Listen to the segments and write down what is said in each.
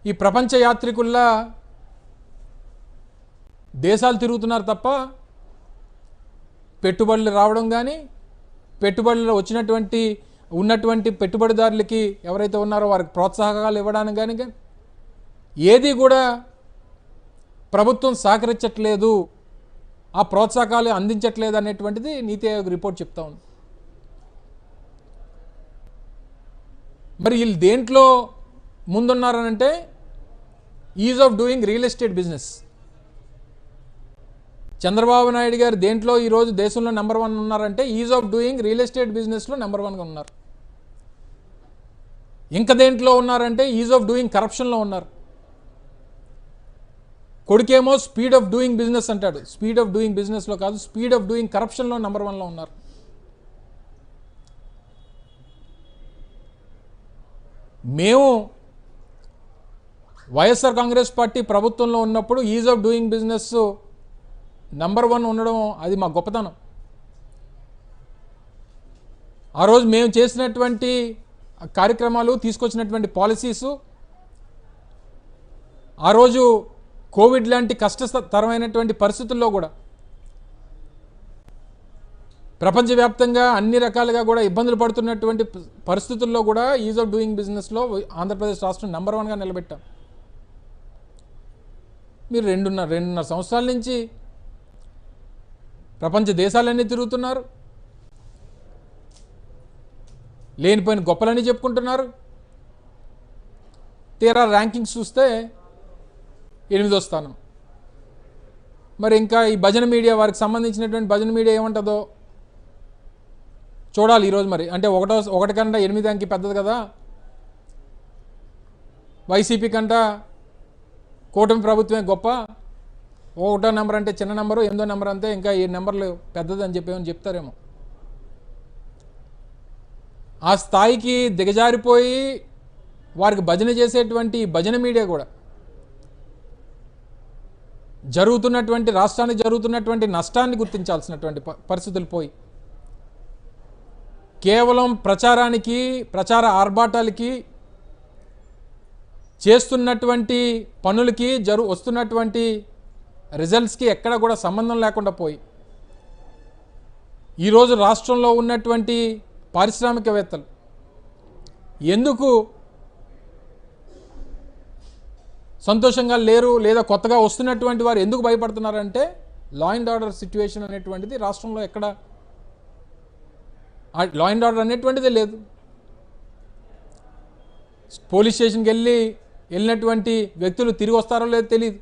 ఈ ప్రపంచ యాత్రికుల్లా దేశాలు తిరుగుతున్నారు తప్ప పెట్టుబడులు రావడం కానీ పెట్టుబడులు ఉన్నటువంటి పెట్టుబడిదారులకి ఎవరైతే ఉన్నారో వారికి ప్రోత్సాహకాలు ఇవ్వడానికి కానీ ఏది కూడా ప్రభుత్వం సహకరించట్లేదు, ఆ ప్రోత్సాహకాలు అందించట్లేదు అనేటువంటిది నీతి ఆయోగ్ రిపోర్ట్ చెప్తా ఉంది. మరి వీళ్ళు దేంట్లో ముందున్నారనంటే ease of doing real estate business. Chandrababu Naidu గారు దేంట్లో ఈరోజు దేశంలో నెంబర్ 1 ఉన్నారంటే ease of doing real estate బిజినెస్లో నెంబర్ 1గా ఉన్నారు. ఇంకా దేంట్లో ఉన్నారంటే ఈజ్ ఆఫ్ డూయింగ్ కరప్షన్లో ఉన్నారు. కొడుకేమో స్పీడ్ ఆఫ్ డూయింగ్ బిజినెస్ అంటాడు, స్పీడ్ ఆఫ్ డూయింగ్ బిజినెస్లో కాదు, స్పీడ్ ఆఫ్ డూయింగ్ కరప్షన్లో నెంబర్ 1లో ఉన్నారు. మేము వైఎస్ఆర్ కాంగ్రెస్ పార్టీ ప్రభుత్వంలో ఉన్నప్పుడు is of doing business number 1 ఉండడం అది మా గొప్పతనం. ఆ రోజు మేము చేసినటువంటి కార్యక్రమాలు, తీసుకొచ్చినటువంటి పాలసీసు, ఆ రోజు కోవిడ్ లాంటి కష్టతరమైనటువంటి పరిస్థితుల్లో కూడా ప్రపంచవ్యాప్తంగా అన్ని రకాలుగా కూడా ఇబ్బందులు పడుతున్నటువంటి పరిస్థితుల్లో కూడా ఈజ్ ఆఫ్ డూయింగ్ బిజినెస్లో ఆంధ్రప్రదేశ్ రాష్ట్రం నెంబర్ 1గా నిలబెట్టాం. మీరు రెండున్నర సంవత్సరాల నుంచి ప్రపంచ దేశాలన్నీ తిరుగుతున్నారు, లేనిపోయిన గొప్పలన్నీ చెప్పుకుంటున్నారు. తీరా ర్యాంకింగ్స్ చూస్తే 8వ స్థానం. మరి ఇంకా ఈ భజన మీడియా, వారికి సంబంధించినటువంటి భజన మీడియా ఏమంటుందో చూడాలి ఈరోజు. మరి అంటే 1 కంటే 8 అంకి పెద్దది కదా, వైసీపీ కంటే కూటమి ప్రభుత్వమే గొప్ప, 1వ నెంబర్ అంటే చిన్న నెంబరు, 8వ నెంబర్ అంతే, ఇంకా 7 నెంబర్లు పెద్దది అని చెప్పేమని చెప్తారేమో. ఆ స్థాయికి దిగజారిపోయి వారికి భజన చేసేటువంటి భజన మీడియా కూడా రాష్ట్రానికి జరుగుతున్నటువంటి నష్టాన్ని గుర్తించాల్సినటువంటి పరిస్థితులు పోయి కేవలం ప్రచారానికి, ప్రచార ఆర్భాటాలకి, చేస్తున్నటువంటి పనులకి, వస్తున్నటువంటి రిజల్ట్స్కి ఎక్కడ కూడా సంబంధం లేకుండా పోయి ఈరోజు రాష్ట్రంలో ఉన్నటువంటి పారిశ్రామికవేత్తలు ఎందుకు సంతోషంగా లేరు, లేదా కొత్తగా వస్తున్నటువంటి వారు ఎందుకు భయపడుతున్నారంటే లా అండ్ ఆర్డర్ సిచ్యువేషన్ అనేటువంటిది రాష్ట్రంలో ఎక్కడ, లా అండ్ ఆర్డర్ అనేటువంటిదే లేదు. పోలీస్ స్టేషన్కి వెళ్ళినటువంటి వ్యక్తులు తిరిగి వస్తారో లేదో తెలియదు,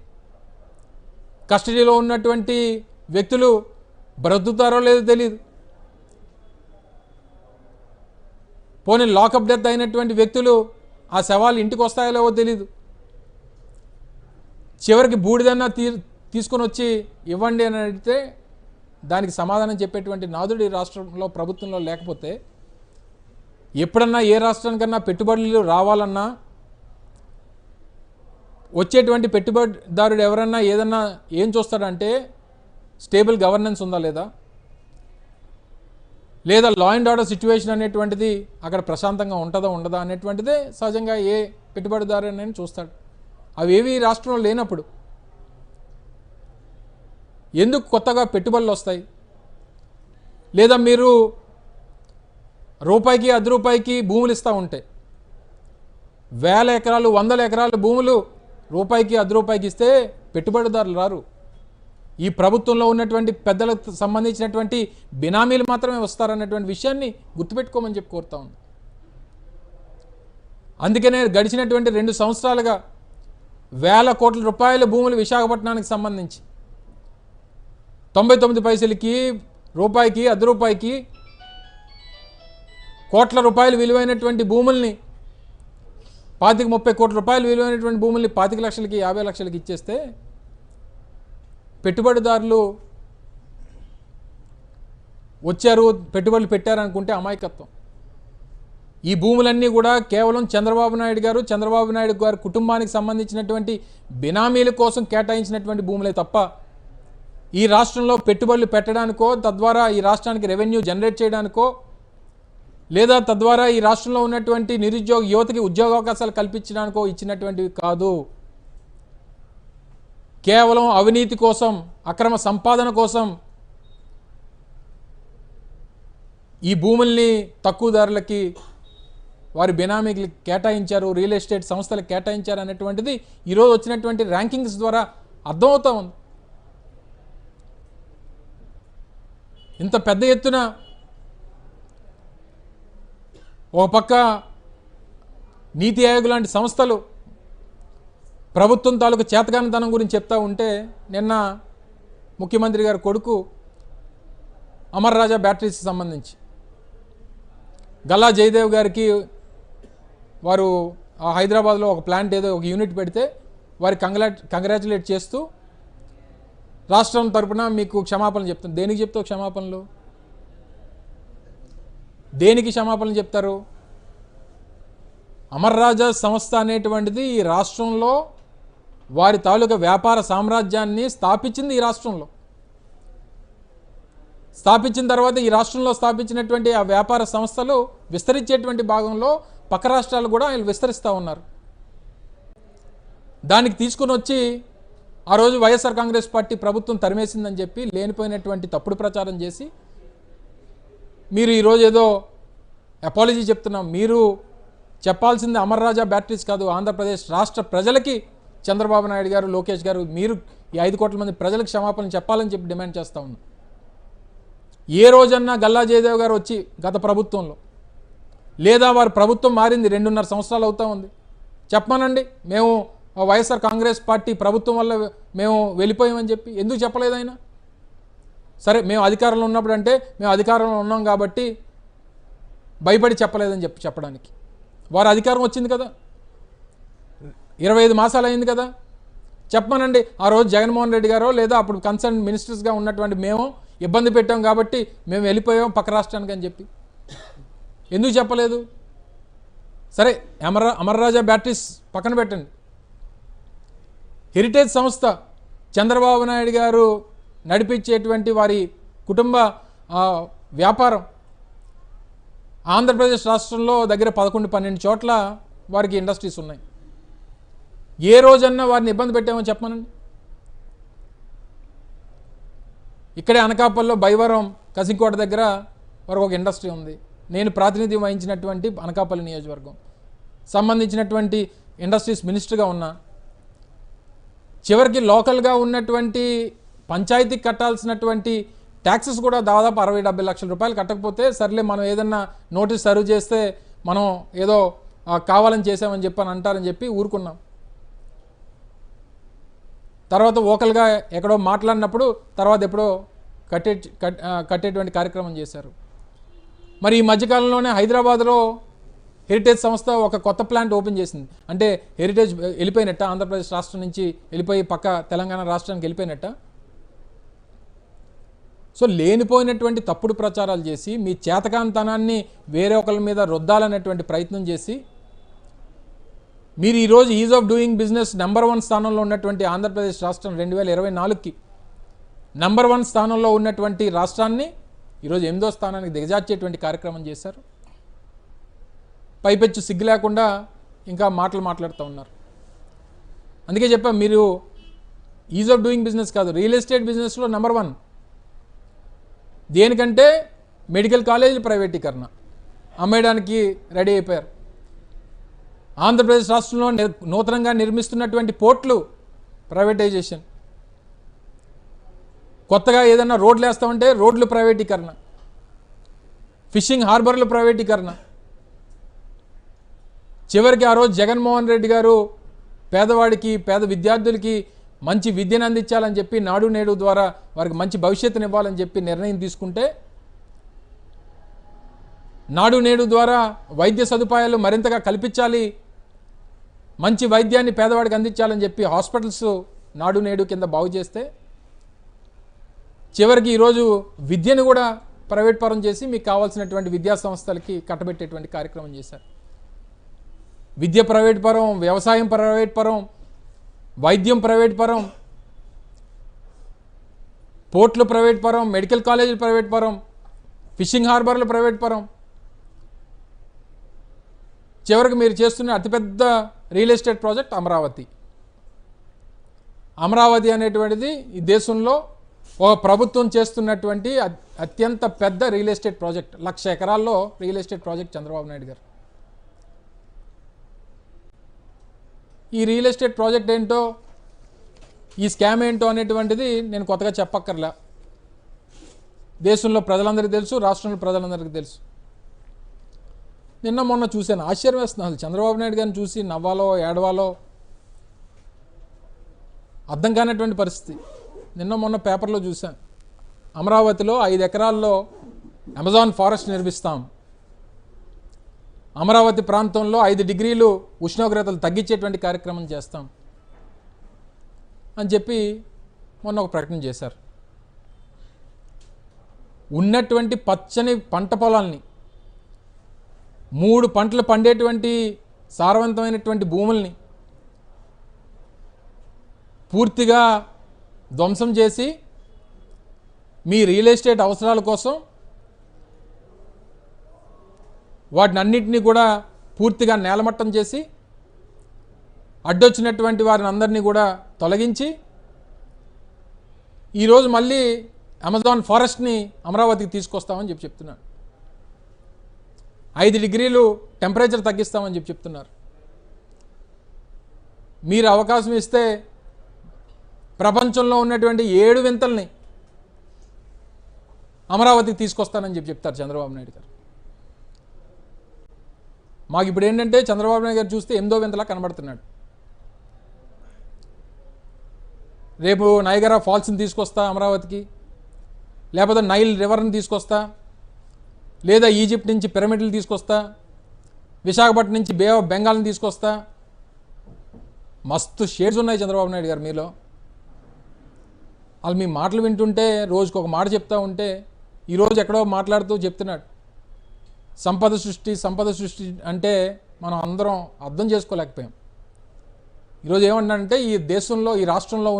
కస్టడీలో ఉన్నటువంటి వ్యక్తులు బ్రతుకుతారో లేదో తెలియదు, పోనీ లాకప్ డెత్ అయినటువంటి వ్యక్తులు ఆ శవాలు ఇంటికి వస్తాయో లేవో తెలియదు. చివరికి బూడిదన్నా తీసుకొని వచ్చి ఇవ్వండి అని అడిగితే దానికి సమాధానం చెప్పేటువంటి నాదుడు ఈ రాష్ట్రంలో ప్రభుత్వంలో లేకపోతే, ఎప్పుడన్నా ఏ రాష్ట్రానికన్నా పెట్టుబడులు రావాలన్నా వచ్చేటువంటి పెట్టుబడిదారుడు ఎవరన్నా ఏదన్నా ఏం చూస్తాడంటే స్టేబుల్ గవర్నెన్స్ ఉందా లేదా లా అండ్ ఆర్డర్ సిచ్యువేషన్ అనేటువంటిది అక్కడ ప్రశాంతంగా ఉంటుందా ఉండదా అనేటువంటిదే సహజంగా ఏ పెట్టుబడిదారు అని చూస్తాడు. అవేవి రాష్ట్రంలో లేనప్పుడు ఎందుకు కొత్తగా పెట్టుబడులు వస్తాయి? లేదా మీరు రూపాయికి 10 రూపాయికి భూములు ఇస్తూ ఉంటే 1000 ఎకరాలు 100 ఎకరాలు భూములు రూపాయికి 10 రూపాయికి ఇస్తే పెట్టుబడిదారులు రారు. ఈ ప్రభుత్వంలో ఉన్నటువంటి పెద్దలకు సంబంధించినటువంటి బినామీలు మాత్రమే వస్తారన్నటువంటి విషయాన్ని గుర్తుపెట్టుకోమని చెప్పి కోరుతా ఉంది. అందుకనే గడిచినటువంటి 2 సంవత్సరాలుగా వేల కోట్ల రూపాయల భూములు విశాఖపట్నానికి సంబంధించి 99 పైసలకి, రూపాయికి 10 రూపాయికి కోట్ల రూపాయలు విలువైనటువంటి భూముల్ని 25-30 కోట్ల రూపాయలు విలువైనటువంటి భూముల్ని 25 లక్షలకి 50 లక్షలకి ఇచ్చేస్తే పెట్టుబడిదారులు వచ్చారు, పెట్టుబడులు పెట్టారనుకుంటే అమాయకత్వం. ఈ భూములన్నీ కూడా కేవలం చంద్రబాబు నాయుడు గారి కుటుంబానికి సంబంధించినటువంటి బినామీల కోసం కేటాయించినటువంటి భూములే తప్ప ఈ రాష్ట్రంలో పెట్టుబడులు పెట్టడానికో, తద్వారా ఈ రాష్ట్రానికి రెవెన్యూ జనరేట్ చేయడానికో, లేదా తద్వారా ఈ రాష్ట్రంలో ఉన్నటువంటి నిరుద్యోగ యువతకి ఉద్యోగావకాశాలు కల్పించడానికో ఇచ్చినటువంటివి కాదు. కేవలం అవినీతి కోసం, అక్రమ సంపాదన కోసం ఈ భూముల్ని తక్కువ ధరలకి వారి బినామీకి కేటాయించారు, రియల్ ఎస్టేట్ సంస్థలకు కేటాయించారు అనేటువంటిది ఈరోజు వచ్చినటువంటి ర్యాంకింగ్స్ ద్వారా అర్థమవుతా ఉంది. ఇంత పెద్ద ఎత్తున ఒక పక్క నీతి ఆయోగ్ లాంటి సంస్థలు ప్రభుత్వం తాలూకు చేతకానితనం గురించి చెప్తా ఉంటే, నిన్న ముఖ్యమంత్రి గారి కొడుకు అమర్ రాజా బ్యాటరీస్కి సంబంధించి గల్లా జయదేవ్ గారికి వారు హైదరాబాద్లో ఒక ప్లాంట్ ఏదో ఒక యూనిట్ పెడితే వారికి కంగ్రాచులేట్ చేస్తూ రాష్ట్రం తరపున మీకు క్షమాపణలు చెప్తాను. దేనికి చెప్తావు క్షమాపణలు? దేనికి క్షమాపణలు చెప్తారు? అమర్ రాజా సంస్థ అనేటువంటిది ఈ రాష్ట్రంలో వారి తాలూకా వ్యాపార సామ్రాజ్యాన్ని స్థాపించింది. ఈ రాష్ట్రంలో స్థాపించిన తర్వాత ఈ రాష్ట్రంలో స్థాపించినటువంటి ఆ వ్యాపార సంస్థలు విస్తరించేటువంటి భాగంలో పక్క రాష్ట్రాలు కూడా వీళ్ళు విస్తరిస్తూ ఉన్నారు. దానికి తీసుకుని వచ్చి ఆ రోజు వైఎస్ఆర్ కాంగ్రెస్ పార్టీ ప్రభుత్వం తరిమేసిందని చెప్పి లేనిపోయినటువంటి తప్పుడు ప్రచారం చేసి మీరు ఈరోజు ఏదో అపాలజీ చెప్తున్నాం. మీరు చెప్పాల్సింది అమర్ రాజా బ్యాటరీస్ కాదు, ఆంధ్రప్రదేశ్ రాష్ట్ర ప్రజలకి చంద్రబాబు నాయుడు గారు, లోకేష్ గారు, మీరు ఈ 5 కోట్ల మంది ప్రజలకు క్షమాపణ చెప్పాలని చెప్పి డిమాండ్ చేస్తూ ఉన్నాం. ఏ రోజన్నా గల్లా జయదేవ్ గారు వచ్చి గత ప్రభుత్వంలో, లేదా వారి ప్రభుత్వం మారింది 2.5 సంవత్సరాలు అవుతా ఉంది, చెప్పమనండి మేము వైఎస్ఆర్ కాంగ్రెస్ పార్టీ ప్రభుత్వం వల్ల మేము వెళ్ళిపోయామని చెప్పి ఎందుకు చెప్పలేదు ఆయన? సరే మేము అధికారంలో ఉన్నప్పుడు అంటే మేము అధికారంలో ఉన్నాం కాబట్టి భయపడి చెప్పలేదని చెప్పడానికి, వారి అధికారం వచ్చింది కదా, 25 మాసాలు అయింది కదా, చెప్పమనండి. ఆ రోజు జగన్మోహన్ రెడ్డి గారో లేదా అప్పుడు కన్సర్న్ మినిస్టర్స్గా ఉన్నటువంటి మేము ఇబ్బంది పెట్టాం కాబట్టి మేము వెళ్ళిపోయాం పక్క రాష్ట్రానికి అని చెప్పి ఎందుకు చెప్పలేదు? సరే అమర్ రాజా బ్యాటరీస్ పక్కన పెట్టండి. హెరిటేజ్ సంస్థ చంద్రబాబు నాయుడు గారు నడిపించేటువంటి వారి కుటుంబ వ్యాపారం ఆంధ్రప్రదేశ్ రాష్ట్రంలో దగ్గర 11-12 చోట్ల వారికి ఇండస్ట్రీస్ ఉన్నాయి. ఏ రోజన్నా వారిని ఇబ్బంది పెట్టామో చెప్పమనండి. ఇక్కడే అనకాపల్లిలో బైవరం కసింకోట దగ్గర వారికి ఒక ఇండస్ట్రీ ఉంది. నేను ప్రాతినిధ్యం వహించినటువంటి అనకాపల్లి నియోజకవర్గం సంబంధించినటువంటి ఇండస్ట్రీస్ మినిస్టర్గా ఉన్నా. చివరికి లోకల్గా ఉన్నటువంటి పంచాయతీకి కట్టాల్సినటువంటి ట్యాక్సెస్ కూడా దాదాపు 60-70 లక్షల రూపాయలు కట్టకపోతే సర్లే మనం ఏదన్నా నోటీస్ సర్వ్ చేస్తే మనం ఏదో కావాలని చేసామని చెప్పని అంటారని చెప్పి ఊరుకున్నాం. తర్వాత ఓకల్గా ఎక్కడో మాట్లాడినప్పుడు తర్వాత ఎప్పుడో కట్టేటువంటి కార్యక్రమం చేశారు. మరి ఈ మధ్యకాలంలోనే హైదరాబాద్లో హెరిటేజ్ సంస్థ ఒక కొత్త ప్లాంట్ ఓపెన్ చేసింది. అంటే హెరిటేజ్ వెళ్ళిపోయినట్ట, ఆంధ్రప్రదేశ్ రాష్ట్రం నుంచి వెళ్ళిపోయి పక్క తెలంగాణ రాష్ట్రానికి వెళ్ళిపోయినట్ట. సో లేనిపోయినటువంటి తప్పుడు ప్రచారాలు చేసి మీ చేతకాంతనాన్ని వేరే ఒకరి మీద రుద్దాలనేటువంటి ప్రయత్నం చేసి మీరు ఈరోజు is of doing business number 1 స్థానంలో ఉన్నటువంటి ఆంధ్రప్రదేశ్ రాష్ట్రం 2024కి నెంబర్ 1 స్థానంలో ఉన్నటువంటి రాష్ట్రాన్ని ఈరోజు 8వ స్థానానికి దిగజార్చేటువంటి కార్యక్రమం చేశారు. పైపెచ్చు సిగ్గు లేకుండా ఇంకా మాట్లాడుతూ ఉన్నారు. అందుకే చెప్పాం, మీరు ఈజ్ ఆఫ్ డూయింగ్ బిజినెస్ కాదు, రియల్ ఎస్టేట్ బిజినెస్లో నెంబర్ 1. దేనికంటే మెడికల్ కాలేజీల ప్రైవేటీకరణ అమ్మేయడానికి రెడీ అయిపోయారు. ఆంధ్రప్రదేశ్ రాష్ట్రంలో నూతనంగా నిర్మిస్తున్నటువంటి పోర్ట్లు ప్రైవేటైజేషన్, కొత్తగా ఏదన్నా రోడ్లు వేస్తామంటే రోడ్లు ప్రైవేటీకరణ, ఫిషింగ్ హార్బర్లు ప్రైవేటీకరణ. చివరికి ఆ రోజు జగన్మోహన్ రెడ్డి గారు పేదవాడికి, పేద విద్యార్థులకి మంచి విద్యను అందించాలని చెప్పి నాడు నేడు ద్వారా వారికి మంచి భవిష్యత్తుని ఇవ్వాలని చెప్పి నిర్ణయం తీసుకుంటే, నాడు నేడు ద్వారా వైద్య సదుపాయాలు మరింతగా కల్పించాలి, మంచి వైద్యాన్ని పేదవాడికి అందించాలని చెప్పి హాస్పిటల్స్ నాడు నేడు కింద బాగు చేస్తే, చివరికి ఈరోజు విద్యను కూడా ప్రైవేట్ పరం చేసి మీకు కావాల్సినటువంటి విద్యా సంస్థలకి కట్టబెట్టేటువంటి కార్యక్రమం చేశారు. విద్య ప్రైవేట్ పరం, వ్యవసాయం ప్రైవేట్ పరం, వైద్యం ప్రైవేట్ పరం, పోర్ట్లు ప్రైవేట్ పరం, మెడికల్ కాలేజీలు ప్రైవేట్ పరం, ఫిషింగ్ హార్బర్లు ప్రైవేట్ పరం. చివరికి మీరు చేస్తున్న అతిపెద్ద real estate project Amaravati. Amaravati అనేటువంటిది ఈ దేశంలో ఒక ప్రభుత్వం చేస్తున్నటువంటి అత్యంత పెద్ద రియల్ ఎస్టేట్ ప్రాజెక్ట్. 1,00,000 ఎకరాల్లో real estate project Chandrababu Naidu గారు. ఈ రియల్ ఎస్టేట్ ప్రాజెక్ట్ ఏంటో, ఈ స్కామ్ ఏంటో అనేటువంటిది నేను కొత్తగా చెప్పక్కర్లా. దేశంలో ప్రజలందరికీ తెలుసు, రాష్ట్రంలో ప్రజలందరికీ తెలుసు. నిన్న మొన్న చూశాను, ఆశ్చర్యం వేస్తుంది. అసలు చంద్రబాబు నాయుడు గారిని చూసి నవ్వాలో ఏడవాలో అర్థం కానటువంటి పరిస్థితి. నిన్న మొన్న పేపర్లో చూశాను, అమరావతిలో 5 ఎకరాల్లో అమెజాన్ ఫారెస్ట్ నిర్మిస్తాం, అమరావతి ప్రాంతంలో 5 డిగ్రీలు ఉష్ణోగ్రతలు తగ్గించేటువంటి కార్యక్రమం చేస్తాం అని చెప్పి మొన్న ఒక ప్రకటన చేశారు. ఉన్నటువంటి పచ్చని పంట పొలాల్ని, 3 పంటలు పండేటువంటి సారవంతమైనటువంటి భూముల్ని పూర్తిగా ధ్వంసం చేసి మీ రియల్ ఎస్టేట్ అవసరాల కోసం వాటిని అన్నింటినీ కూడా పూర్తిగా నేలమట్టం చేసి అడ్డొచ్చినటువంటి వారిని అందరినీ కూడా తొలగించి ఈరోజు మళ్ళీ అమెజాన్ ఫారెస్ట్ని అమరావతికి తీసుకొస్తామని చెప్తున్నారు. 5 డిగ్రీలు టెంపరేచర్ తగ్గిస్తామని చెప్తున్నారు. మీరు అవకాశం ఇస్తే ప్రపంచంలో ఉన్నటువంటి 7 వింతల్ని అమరావతికి తీసుకొస్తానని చెప్తారు చంద్రబాబు నాయుడు గారు. మాకు ఇప్పుడు ఏంటంటే చంద్రబాబు నాయుడు గారు చూస్తే 8వ వింతలా కనబడుతున్నాడు. రేపు నయగరా ఫాల్స్ని తీసుకొస్తా అమరావతికి, లేకపోతే నైల్ రివర్ని తీసుకొస్తా, లేదా ఈజిప్ట్ నుంచి పిరమిడ్లు తీసుకొస్తా, విశాఖపట్నం నుంచి బే ఆఫ్ బెంగాల్ని తీసుకొస్తా. మస్తు షేడ్స్ ఉన్నాయి చంద్రబాబు నాయుడు గారు మీలో. వాళ్ళు మీ మాటలు వింటుంటే, రోజుకు ఒక మాట చెప్తూ ఉంటే, ఈరోజు ఎక్కడో మాట్లాడుతూ చెప్తున్నాడు సంపద సృష్టి అంటే మనం అందరం అర్థం చేసుకోలేకపోయాం. ఈరోజు ఏమన్నాడంటే, ఈ దేశంలో ఈ రాష్ట్రంలో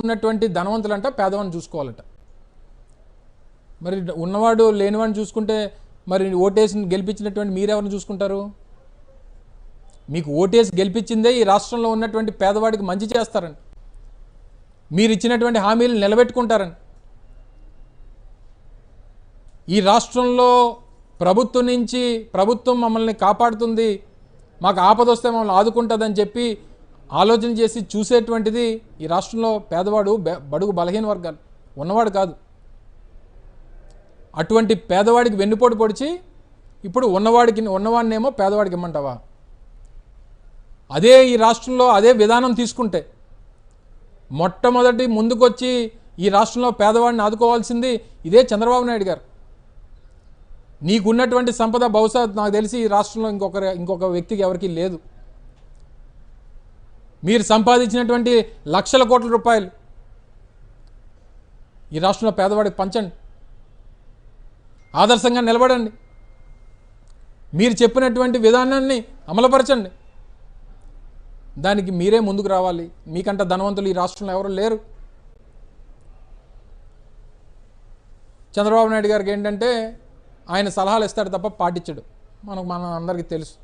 ఉన్నటువంటి ధనవంతులంట పేదవాడిని చూసుకోవాలట. మరి ఉన్నవాడు లేనివాడిని చూసుకుంటే మరి ఓటేసి గెలిపించినటువంటి మీరెవరిని చూసుకుంటారు? మీకు ఓటేసి గెలిపించిందే ఈ రాష్ట్రంలో ఉన్నటువంటి పేదవాడికి మంచి చేస్తారని, మీరు ఇచ్చినటువంటి హామీలు నిలబెట్టుకుంటారని. ఈ రాష్ట్రంలో ప్రభుత్వం మమ్మల్ని కాపాడుతుంది, మాకు ఆపద వస్తే మమ్మల్ని ఆదుకుంటుందని చెప్పి ఆలోచన చేసి చూసేటువంటిది ఈ రాష్ట్రంలో పేదవాడు, బడుగు బలహీన వర్గాలు, ఉన్నవాడు కాదు. అటువంటి పేదవాడికి వెన్నుపోటు పొడిచి ఇప్పుడు ఉన్నవాడినేమో పేదవాడికి ఇమ్మంటావా? అదే ఈ రాష్ట్రంలో అదే విధానం తీసుకుంటే మొట్టమొదటి ముందుకొచ్చి ఈ రాష్ట్రంలో పేదవాడిని ఆదుకోవాల్సింది ఇదే చంద్రబాబు నాయుడు గారు. నీకున్నటువంటి సంపద బహుశా నాకు తెలిసి ఈ రాష్ట్రంలో ఇంకొక వ్యక్తికి ఎవరికీ లేదు. మీరు సంపాదించినటువంటి లక్షల కోట్ల రూపాయలు ఈ రాష్ట్రంలో పేదవాడికి పంచండి, ఆదర్శంగా నిలబడండి, మీరు చెప్పినటువంటి విధానాన్ని అమలుపరచండి. దానికి మీరే ముందుకు రావాలి. మీకంట ధనవంతులు ఈ రాష్ట్రంలో ఎవరు లేరు. చంద్రబాబు నాయుడు గారికి ఏంటంటే ఆయన సలహాలు ఇస్తాడు తప్ప పాటించడు. మన అందరికీ తెలుసు.